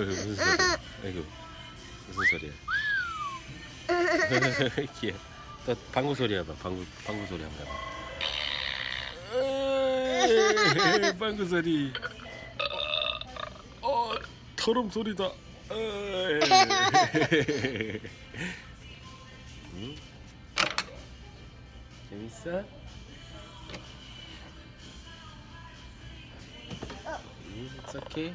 무슨 소리야? 아이고 무슨 소리야? 귀여워. 또 방구 소리 해봐. 방구 소리 한번 해봐. 방구 소리. 털음 소리다. 응? 재밌어? It's okay.